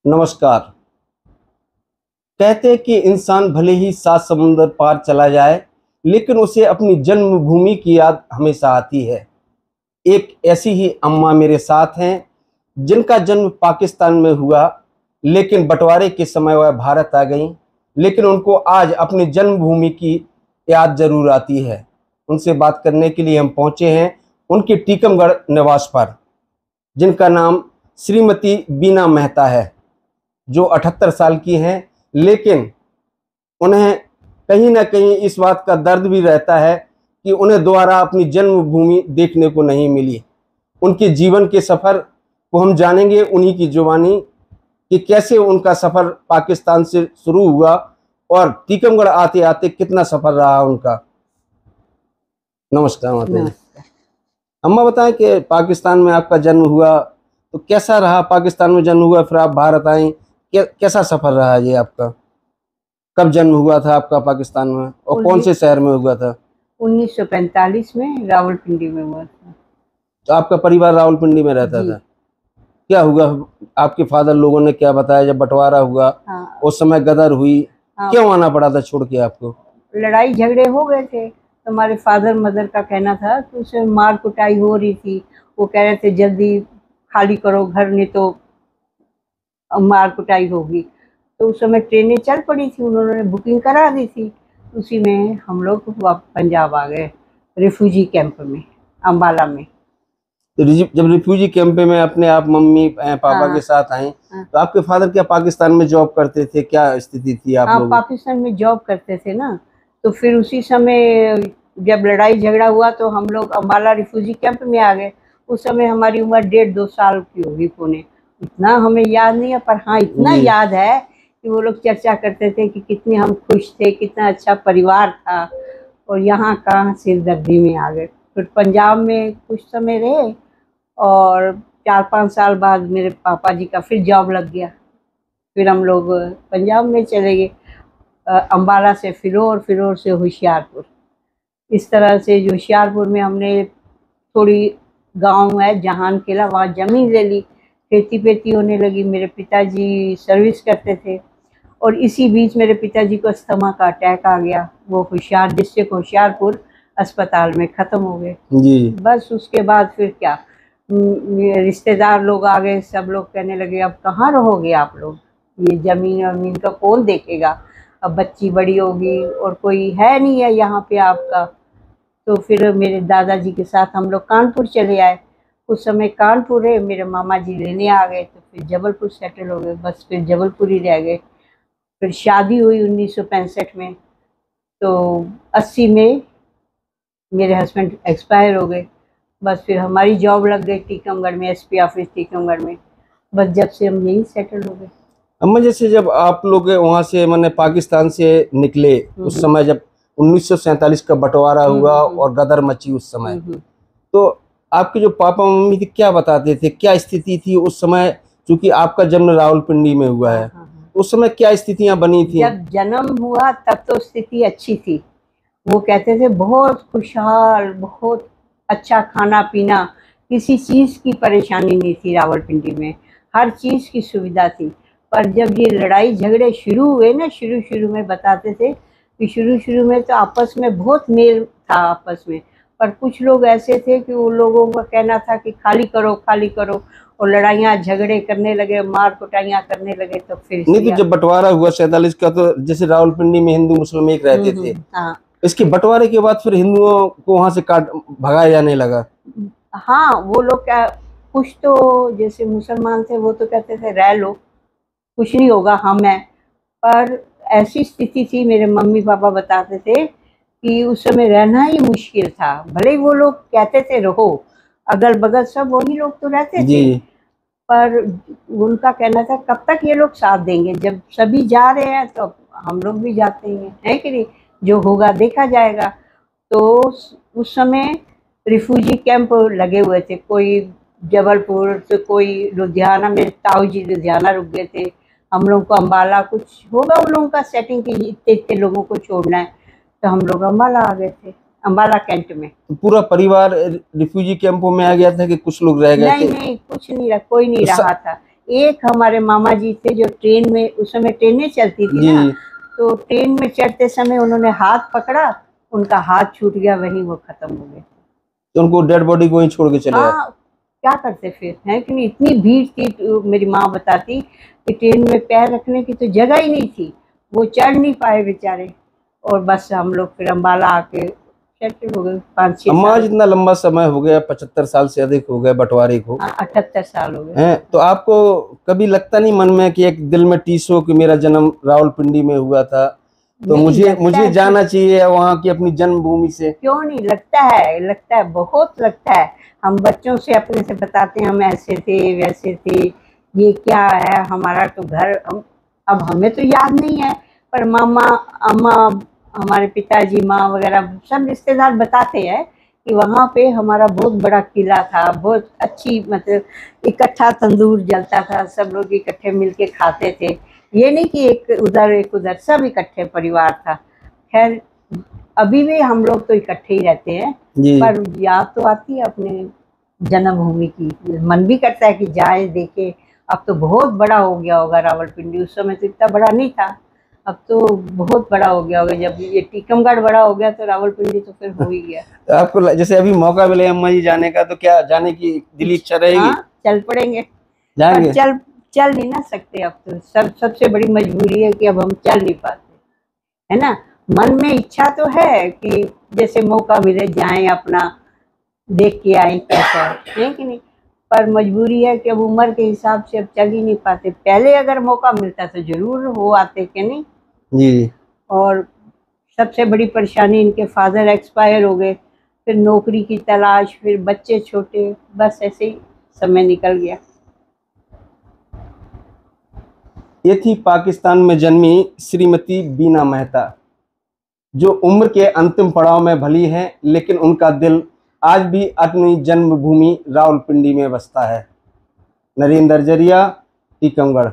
नमस्कार। कहते हैं कि इंसान भले ही 7 समुंदर पार चला जाए, लेकिन उसे अपनी जन्मभूमि की याद हमेशा आती है। एक ऐसी ही अम्मा मेरे साथ हैं, जिनका जन्म पाकिस्तान में हुआ, लेकिन बंटवारे के समय वह भारत आ गईं। लेकिन उनको आज अपनी जन्मभूमि की याद जरूर आती है। उनसे बात करने के लिए हम पहुंचे हैं उनके टीकमगढ़ निवास पर, जिनका नाम श्रीमती बीना मेहता है, जो 78 साल की हैं। लेकिन उन्हें कहीं ना कहीं इस बात का दर्द भी रहता है कि उन्हें दोबारा अपनी जन्मभूमि देखने को नहीं मिली। उनके जीवन के सफ़र को हम जानेंगे उन्हीं की जुबानी कि कैसे उनका सफ़र पाकिस्तान से शुरू हुआ और टीकमगढ़ आते आते कितना सफ़र रहा उनका। नमस्कार माता जी। अम्मा बताएं कि पाकिस्तान में आपका जन्म हुआ तो कैसा रहा? पाकिस्तान में जन्म हुआ, फिर आप भारत आए, कैसा सफर रहा ये आपका? कब जन्म हुआ था आपका पाकिस्तान में और कौन से शहर में हुआ था? 1945 में रावलपिंडी में हुआ था। तो आपका परिवार रावलपिंडी में रहता था? क्या हुआ? आपके फादर लोगों ने क्या बताया जब बंटवारा हुआ? हाँ। उस समय गदर हुई। हाँ। क्यों आना पड़ा था छोड़ के आपको? लड़ाई झगड़े हो गए थे, तो हमारे फादर मदर का कहना था कि उसे मार कुटाई हो रही थी। वो कह रहे थे जल्दी खाली करो घर, नहीं तो मार कुटाई होगी। तो उस समय ट्रेनें चल पड़ी थी, उन्होंने बुकिंग करा दी थी। उसी में हम लोग पंजाब आ गए, रिफ्यूजी कैंप में, अम्बाला में। तो जब रिफ्यूजी कैंप में अपने आप मम्मी पापा के साथ आए, तो आपके फादर क्या पाकिस्तान में जॉब करते थे? क्या स्थिति थी आप लोगों? पाकिस्तान में जॉब करते थे ना। तो फिर उसी समय जब लड़ाई झगड़ा हुआ तो हम लोग अम्बाला रिफ्यूजी कैंप में आ गए। उस समय हमारी उम्र 1.5-2 साल की होगी पुणे। इतना हमें याद नहीं है, पर हाँ इतना याद है कि वो लोग चर्चा करते थे कि कितने हम खुश थे, कितना अच्छा परिवार था। और यहाँ का सिरदर्दी में आ गए। फिर पंजाब में कुछ समय रहे और 4-5 साल बाद मेरे पापा जी का फिर जॉब लग गया। फिर हम लोग पंजाब में चले गए, अम्बाला से फिरौर, फिरौर से होशियारपुर। इस तरह से जो होशियारपुर में हमने थोड़ी गांव है जहान किला, वहाँ ज़मीन ले ली, खेती पेती होने लगी। मेरे पिताजी सर्विस करते थे और इसी बीच मेरे पिताजी को अस्थमा का अटैक आ गया। वो डिस्ट्रिक्ट होशियारपुर अस्पताल में ख़त्म हो गए जी। बस उसके बाद फिर क्या, रिश्तेदार लोग आ गए, सब लोग कहने लगे अब कहाँ रहोगे आप लोग, ये ज़मीन वमीन का कौन देखेगा, अब बच्ची बड़ी होगी और कोई है नहीं है यहाँ पे आपका। तो फिर मेरे दादाजी के साथ हम लोग कानपुर चले आए। उस समय कानपुर है, मेरे मामा जी लेने आ गए, तो फिर जबलपुर सेटल हो गए। बस फिर जबलपुर ही रह गए। फिर शादी हुई 1965 में, तो 80 में मेरे हस्बैंड एक्सपायर हो गए। बस फिर हमारी जॉब लग गई टीकमगढ़ में, एसपी ऑफिस टीकमगढ़ में। बस जब से हम यहीं सेटल हो गए। अम्मा जैसे जब आप लोग वहाँ से मैंने पाकिस्तान से निकले, उस समय जब 1947 का बंटवारा हुआ और गदर मची उस समय, तो आपके जो पापा मम्मी थे क्या बताते थे, क्या स्थिति थी उस समय? क्योंकि आपका जन्म रावलपिंडी में हुआ है, उस समय क्या स्थितियां बनी थी? जब जन्म हुआ तब तो स्थिति अच्छी थी। वो कहते थे बहुत खुशहाल, बहुत अच्छा खाना पीना, किसी चीज़ की परेशानी नहीं थी रावलपिंडी में, हर चीज़ की सुविधा थी। पर जब ये लड़ाई झगड़े शुरू हुए ना, शुरू में बताते थे कि शुरू में तो आपस में बहुत मेल था आपस में, पर कुछ लोग ऐसे थे कि उन लोगों का कहना था कि खाली करो, और लड़ाइयाँ झगड़े करने लगे, मार कुटाइयाँ करने लगे। तो फिर नहीं, तो जब बंटवारा हुआ 47 का, तो जैसे रावलपिंडी में हिंदू मुस्लिम एक रहते थे, हाँ, इसके बंटवारे के बाद फिर हिंदुओं को वहां से भगाया जाने लगा। हाँ, वो लोग क्या, कुछ तो जैसे मुसलमान थे वो तो कहते थे रह लो, कुछ नहीं होगा, हम हैं। पर ऐसी स्थिति थी, मेरे मम्मी पापा बताते थे कि उस समय रहना ही मुश्किल था। भले ही वो लोग कहते थे रहो, अगल बगल सब वही लोग तो रहते थे, पर उनका कहना था कब तक ये लोग साथ देंगे, जब सभी जा रहे हैं तो हम लोग भी जाते हैं, है कि नहीं, जो होगा देखा जाएगा। तो उस समय रिफ्यूजी कैंप लगे हुए थे, कोई जबलपुर तो कोई लुधियाना में, ताऊ जी लुधियाना रुक गए थे। हम लोग को अम्बाला कुछ होगा उन लोगों का सेटिंग की, इतने लोगों को छोड़ना है, तो हम लोग अम्बाला आ गए थे, अम्बाला कैंट में। तो पूरा परिवार रिफ्यूजी कैंपों में आ गया था कि कुछ लोग रह गए थे? नहीं, कुछ नहीं रहा, कोई नहीं रहा था। एक हमारे मामा जी थे जो ट्रेन में, उस समय ट्रेनें चलती थी ना, जी। तो ट्रेन में चढ़ते समय उन्होंने हाथ पकड़ा, उनका हाथ छूट गया, वहीं वो खत्म हो गए। तो उनको डेड बॉडी को ही छोड़ के चले आए। हाँ, क्या करते फिर, है कि नहीं। इतनी भीड़ थी, तो मेरी माँ बताती कि ट्रेन में पैर रखने की तो जगह ही नहीं थी, वो चढ़ नहीं पाए बेचारे। और बस हम लोग फिर अम्बाला आके सेटल हो गए 5-6 अम्मा साल। जितना लंबा समय हो गया, 75 साल से अधिक हो गए बंटवारे को, हाँ, 78 साल हो गए हैं, तो आपको कभी लगता नहीं मन में कि एक दिल में टीस हो कि मेरा जन्म रावलपिंडी में हुआ था, तो नहीं, मुझे लगता मुझे है जाना चाहिए वहाँ की अपनी जन्मभूमि से? क्यों नहीं लगता है, लगता है, बहुत लगता है। हम बच्चों से अपने से बताते हैं हम ऐसे थे वैसे थे, ये क्या है हमारा तो घर। अब हमें तो याद नहीं है, पर मामा, अम्मा, हमारे पिताजी, माँ वगैरह सब रिश्तेदार बताते हैं कि वहाँ पे हमारा बहुत बड़ा किला था, बहुत अच्छी, मतलब इकट्ठा तंदूर जलता था, सब लोग इकट्ठे मिलके खाते थे। ये नहीं कि एक उधर, सब इकट्ठे परिवार था। खैर, अभी भी हम लोग तो इकट्ठे ही रहते हैं, जी। पर याद तो आती है अपने जन्मभूमि की। मन भी करता है कि जाए देखे। अब तो बहुत बड़ा हो गया होगा रावलपिंडी, उस समय तो इतना बड़ा नहीं था, अब तो बहुत बड़ा हो गया होगा। जब ये टीकमगढ़ बड़ा हो गया तो रावलपिंडी तो फिर हो ही गया। तो आपको जैसे अभी मौका मिले अम्मा जी जाने का, तो क्या जाने की दिली इच्छा रहेगी? हाँ, चल पड़ेंगे, पर जाएंगे? चल नहीं ना सकते अब तो। सबसे बड़ी मजबूरी है कि अब हम चल नहीं पाते, है ना। मन में इच्छा तो है कि जैसे मौका मिले जाएं, अपना देख के आए कैसा है कि नहीं, पर मजबूरी है कि अब उम्र के हिसाब से अब चल ही नहीं पाते। पहले अगर मौका मिलता तो जरूर हो आते, कि नहीं। जी। और सबसे बड़ी परेशानी, इनके फादर एक्सपायर हो गए, फिर नौकरी की तलाश, फिर बच्चे छोटे, बस ऐसे ही समय निकल गया। ये थी पाकिस्तान में जन्मी श्रीमती बीना मेहता, जो उम्र के अंतिम पड़ाव में भली हैं, लेकिन उनका दिल आज भी अपनी जन्मभूमि रावलपिंडी में बसता है। नरेंद्र जरिया, टीकमगढ़।